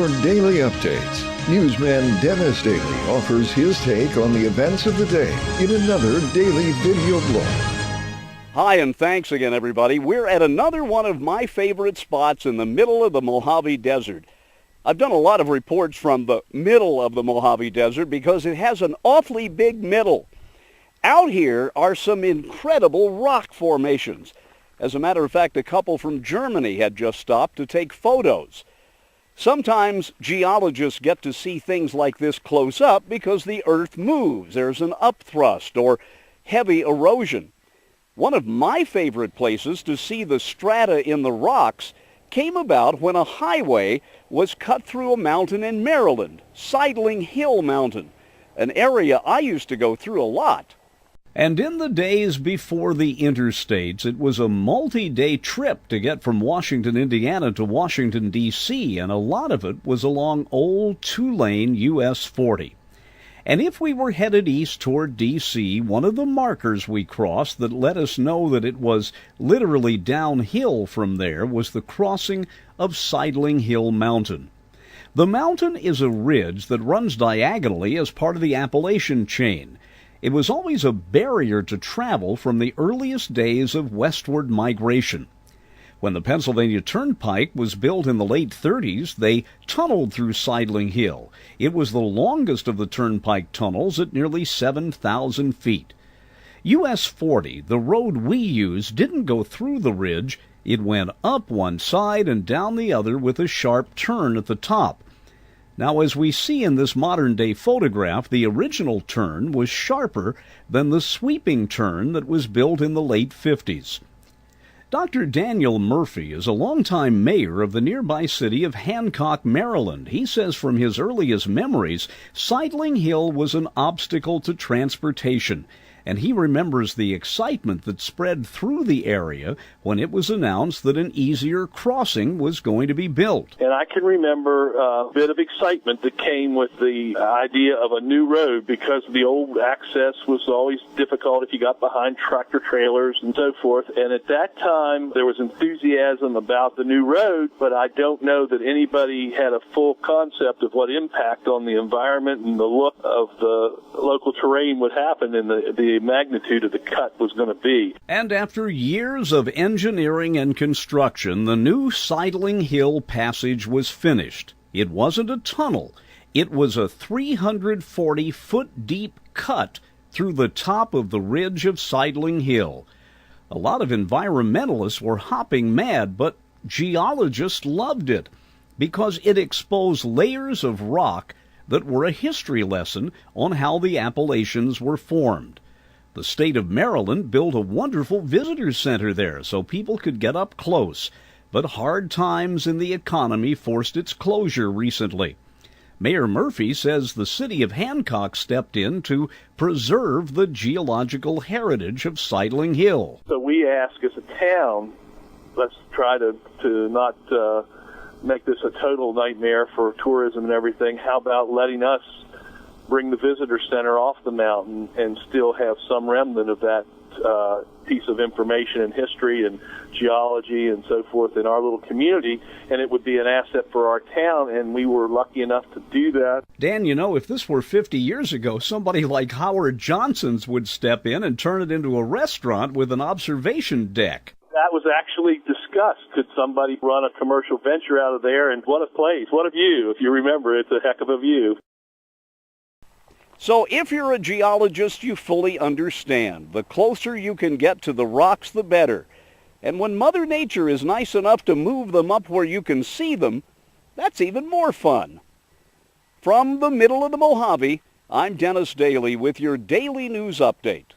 your daily updates. Newsman Dennis Daily offers his take on the events of the day in another daily video blog. Hi, and thanks again, everybody. We're at another one of my favorite spots in the middle of the Mojave Desert. I've done a lot of reports from the middle of the Mojave Desert because it has an awfully big middle. Out here are some incredible rock formations. As a matter of fact, a couple from Germany had just stopped to take photos. Sometimes geologists get to see things like this close up because the earth moves. There's an upthrust or heavy erosion. One of my favorite places to see the strata in the rocks came about when a highway was cut through a mountain in Maryland, Sidling Hill Mountain, an area I used to go through a lot. And in the days before the interstates, it was a multi-day trip to get from Washington, Indiana to Washington, D.C., and a lot of it was along old two-lane US 40. And if we were headed east toward D.C., one of the markers we crossed that let us know that it was literally downhill from there was the crossing of Sidling Hill Mountain. The mountain is a ridge that runs diagonally as part of the Appalachian chain. It was always a barrier to travel from the earliest days of westward migration. When the Pennsylvania Turnpike was built in the late 30s, they tunneled through Sidling Hill. It was the longest of the turnpike tunnels at nearly 7,000 feet. US 40, the road we use, didn't go through the ridge. It went up one side and down the other with a sharp turn at the top. Now, as we see in this modern-day photograph, the original turn was sharper than the sweeping turn that was built in the late 50s. Dr. Daniel Murphy is a longtime mayor of the nearby city of Hancock, Maryland. He says from his earliest memories, Sidling Hill was an obstacle to transportation, and he remembers the excitement that spread through the area when it was announced that an easier crossing was going to be built. And I can remember a bit of excitement that came with the idea of a new road because the old access was always difficult if you got behind tractor trailers and so forth. And at that time, there was enthusiasm about the new road, but I don't know that anybody had a full concept of what impact on the environment and the look of the local terrain would happen and the magnitude of the cut was going to be. And after years of engineering and construction, the new Sidling Hill Passage was finished. It wasn't a tunnel. It was a 340-foot-deep cut through the top of the ridge of Sidling Hill. A lot of environmentalists were hopping mad, but geologists loved it because it exposed layers of rock that were a history lesson on how the Appalachians were formed. The state of Maryland built a wonderful visitor center there so people could get up close, but hard times in the economy forced its closure recently. Mayor Murphy says the city of Hancock stepped in to preserve the geological heritage of Sidling Hill. So we ask as a town, let's try to not make this a total nightmare for tourism and everything. How about letting us bring the visitor center off the mountain and still have some remnant of that piece of information and history and geology and so forth in our little community, and it would be an asset for our town, and we were lucky enough to do that. Dan, you know, if this were 50 years ago, somebody like Howard Johnson's would step in and turn it into a restaurant with an observation deck. That was actually discussed. Could somebody run a commercial venture out of there? And what a place, what a view. If you remember, it's a heck of a view. So if you're a geologist, you fully understand. The closer you can get to the rocks, the better. And when Mother Nature is nice enough to move them up where you can see them, that's even more fun. From the middle of the Mojave, I'm Dennis Daly with your Daily News Update.